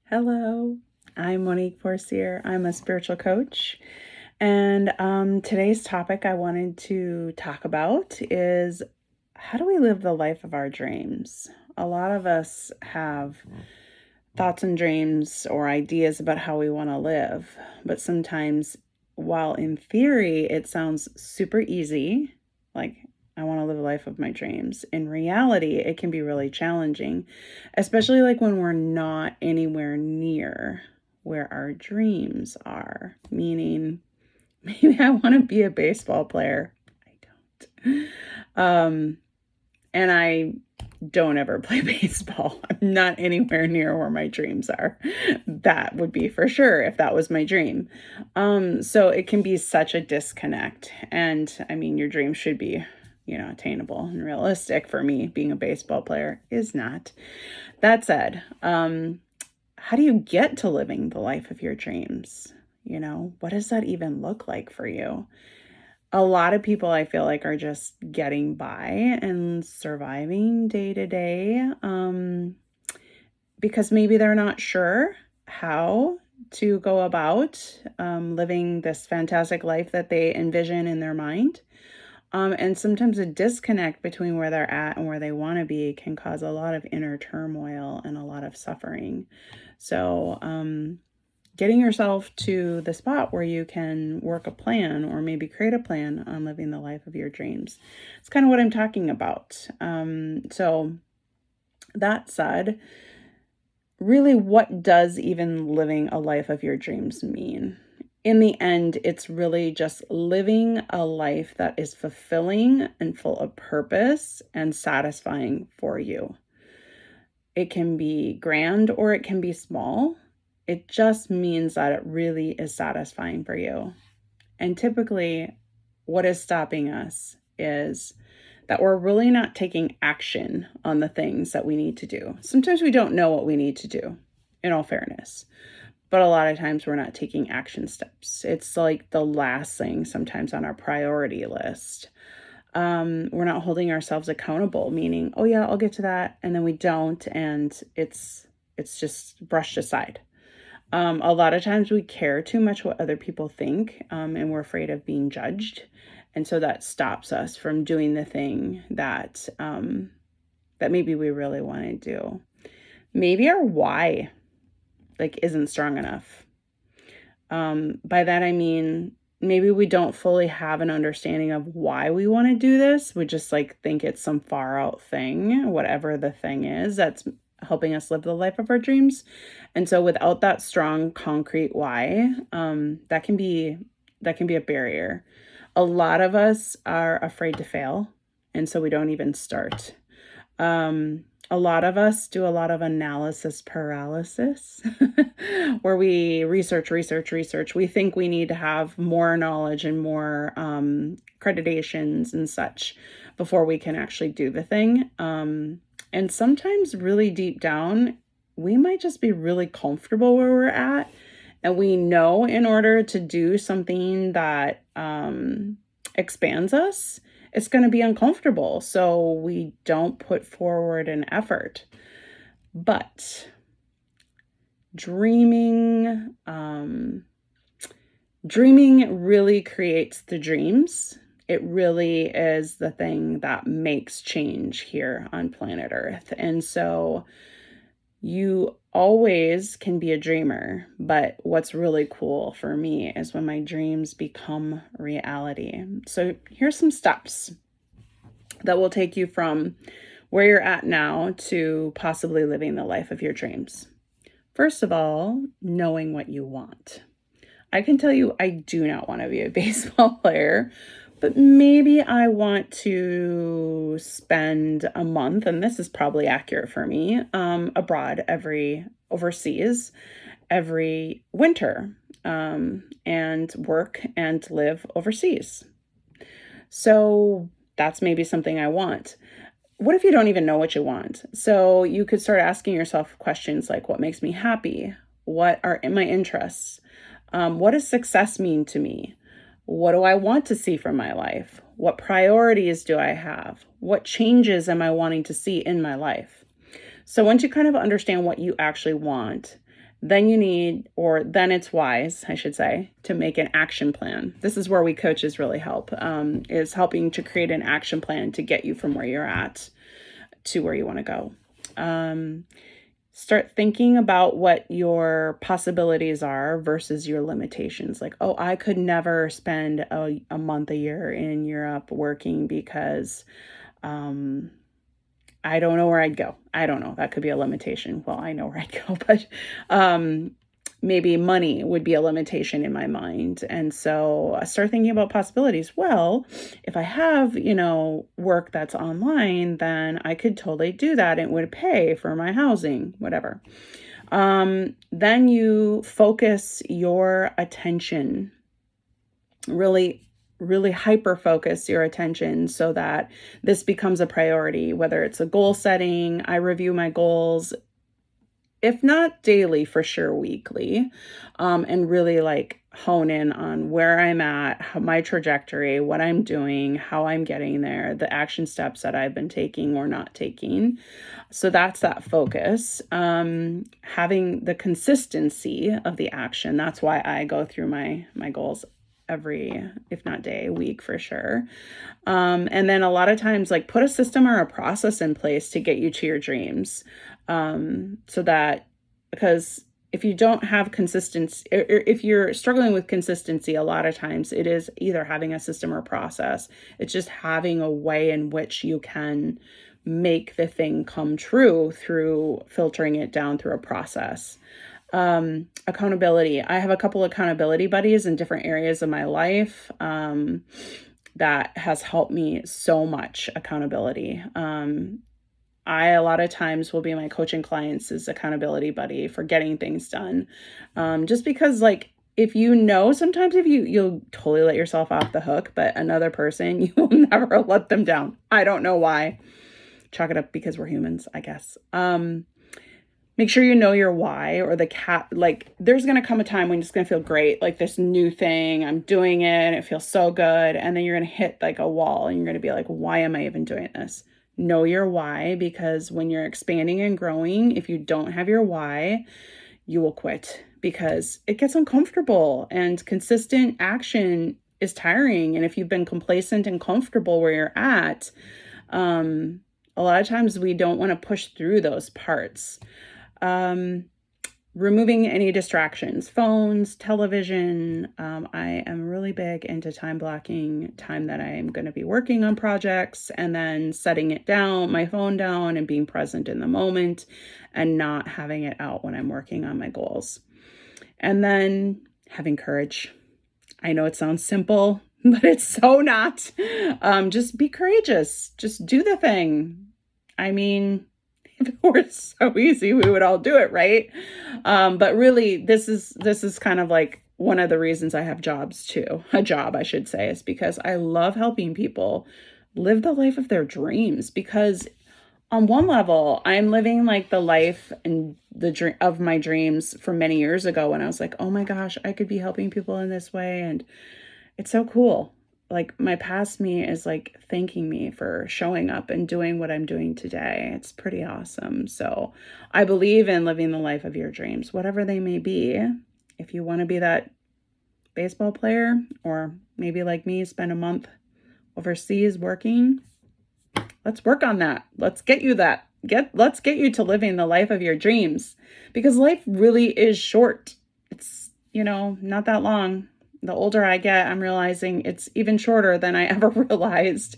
Hello, I'm Monique Forcier. I'm a spiritual coach. And today's topic I wanted to talk about is how do we live the life of our dreams? A lot of us have thoughts and dreams or ideas about how we want to live, but sometimes, while in theory it sounds super easy, like I want to live a life of my dreams, in reality it can be really challenging, especially like when we're not anywhere near where our dreams are. Meaning, maybe I want to be a baseball player. I don't. And I don't ever play baseball. I'm not anywhere near where my dreams are. That would be for sure if that was my dream. So it can be such a disconnect. And I mean, your dream should be, attainable and realistic. For me, being a baseball player is not. That said, how do you get to living the life of your dreams? What does that even look like for you? A lot of people, I feel like, are just getting by and surviving day to day, because maybe they're not sure how to go about living this fantastic life that they envision in their mind. And sometimes a disconnect between where they're at and where they want to be can cause a lot of inner turmoil and a lot of suffering. So, getting yourself to the spot where you can work a plan or maybe create a plan on living the life of your dreams. It's kind of what I'm talking about. So that said, really, what does even living a life of your dreams mean? In the end, it's really just living a life that is fulfilling and full of purpose and satisfying for you. It can be grand or it can be small. It just means that it really is satisfying for you. And typically, what is stopping us is that we're really not taking action on the things that we need to do. Sometimes we don't know what we need to do, in all fairness. But a lot of times we're not taking action steps. It's like the last thing sometimes on our priority list. We're not holding ourselves accountable, meaning, oh yeah, I'll get to that. And then we don't. And it's just brushed aside. A lot of times we care too much what other people think, and we're afraid of being judged. And so that stops us from doing the thing that maybe we really want to do. Maybe our why isn't strong enough. By that I mean, maybe we don't fully have an understanding of why we want to do this. We just think it's some far out thing, whatever the thing is that's helping us live the life of our dreams. And so without that strong, concrete why, that can be a barrier. A lot of us are afraid to fail, and so we don't even start. A lot of us do a lot of analysis paralysis, where we research. We think we need to have more knowledge and more accreditations and such before we can actually do the thing. And sometimes really deep down, we might just be really comfortable where we're at. And we know in order to do something that expands us, it's going to be uncomfortable. So we don't put forward an effort. But dreaming really creates the dreams. It really is the thing that makes change here on planet Earth. And so you always can be a dreamer, but what's really cool for me is when my dreams become reality. So here's some steps that will take you from where you're at now to possibly living the life of your dreams. First of all, knowing what you want. I can tell you I do not want to be a baseball player, but maybe I want to spend a month, and this is probably accurate for me, abroad overseas every winter, and work and live overseas. So that's maybe something I want. What if you don't even know what you want? So you could start asking yourself questions like, what makes me happy? What are my interests? What does success mean to me? What do I want to see from my life? What priorities do I have? What changes am I wanting to see in my life? So once you kind of understand what you actually want, then it's wise, I should say, to make an action plan. This is where we coaches really help, is helping to create an action plan to get you from where you're at to where you want to go. Start thinking about what your possibilities are versus your limitations. Like, oh, I could never spend a month a year in Europe working because I don't know where I'd go. I don't know. That could be a limitation. Well, I know where I'd go, but maybe money would be a limitation in my mind. And so I start thinking about possibilities. Well, if I have, work that's online, then I could totally do that. It would pay for my housing, whatever. Then you focus your attention, really hyper focus your attention so that this becomes a priority, whether it's a goal setting. I review my goals, if not daily, for sure weekly, and really like hone in on where I'm at, how my trajectory, what I'm doing, how I'm getting there, the action steps that I've been taking or not taking. So that's that focus. Having the consistency of the action. That's why I go through my goals every, if not day, week for sure. And then a lot of times, like, put a system or a process in place to get you to your dreams. So that, because if you don't have consistency, or if you're struggling with consistency, a lot of times it is either having a system or process. It's just having a way in which you can make the thing come true through filtering it down through a process. Accountability. I have a couple accountability buddies in different areas of my life, that has helped me so much. Accountability. I, a lot of times, will be my coaching clients' accountability buddy for getting things done. Just because, like, if sometimes if you'll totally let yourself off the hook, but another person, you will never let them down. I don't know why. Chalk it up because we're humans, I guess. Make sure you know your why, or like, there's going to come a time when it's going to feel great. Like, this new thing, I'm doing it and it feels so good. And then you're going to hit like a wall and you're going to be like, why am I even doing this? Know your why, because when you're expanding and growing, if you don't have your why, you will quit because it gets uncomfortable, and consistent action is tiring. And if you've been complacent and comfortable where you're at, a lot of times we don't want to push through those parts. Removing any distractions, phones, television. I am really big into time blocking time that I'm going to be working on projects, and then setting it down, my phone down, and being present in the moment and not having it out when I'm working on my goals. And then having courage. I know it sounds simple, but it's so not. Just be courageous. Just do the thing. I mean, if it were so easy, we would all do it, right? But really, this is kind of like one of the reasons I have jobs too. A job, I should say, is because I love helping people live the life of their dreams. Because on one level, I'm living like the life and the dream of my dreams from many years ago, when I was like, oh my gosh, I could be helping people in this way, and it's so cool. Like, my past me is like thanking me for showing up and doing what I'm doing today. It's pretty awesome. So I believe in living the life of your dreams, whatever they may be. If you want to be that baseball player, or maybe like me, spend a month overseas working, let's work on that. Let's get you let's get you to living the life of your dreams, because life really is short. It's, not that long. The older I get, I'm realizing it's even shorter than I ever realized.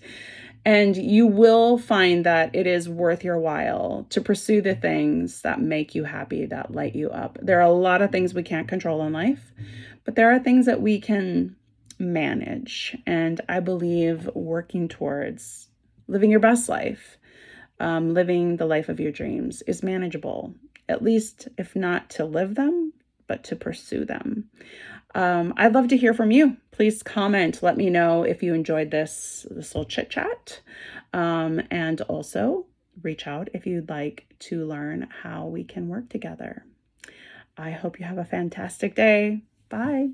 And you will find that it is worth your while to pursue the things that make you happy, that light you up. There are a lot of things we can't control in life, but there are things that we can manage. And I believe working towards living your best life, living the life of your dreams, is manageable, at least if not to live them, but to pursue them. I'd love to hear from you. Please comment. Let me know if you enjoyed this little chit chat. And also reach out if you'd like to learn how we can work together. I hope you have a fantastic day. Bye.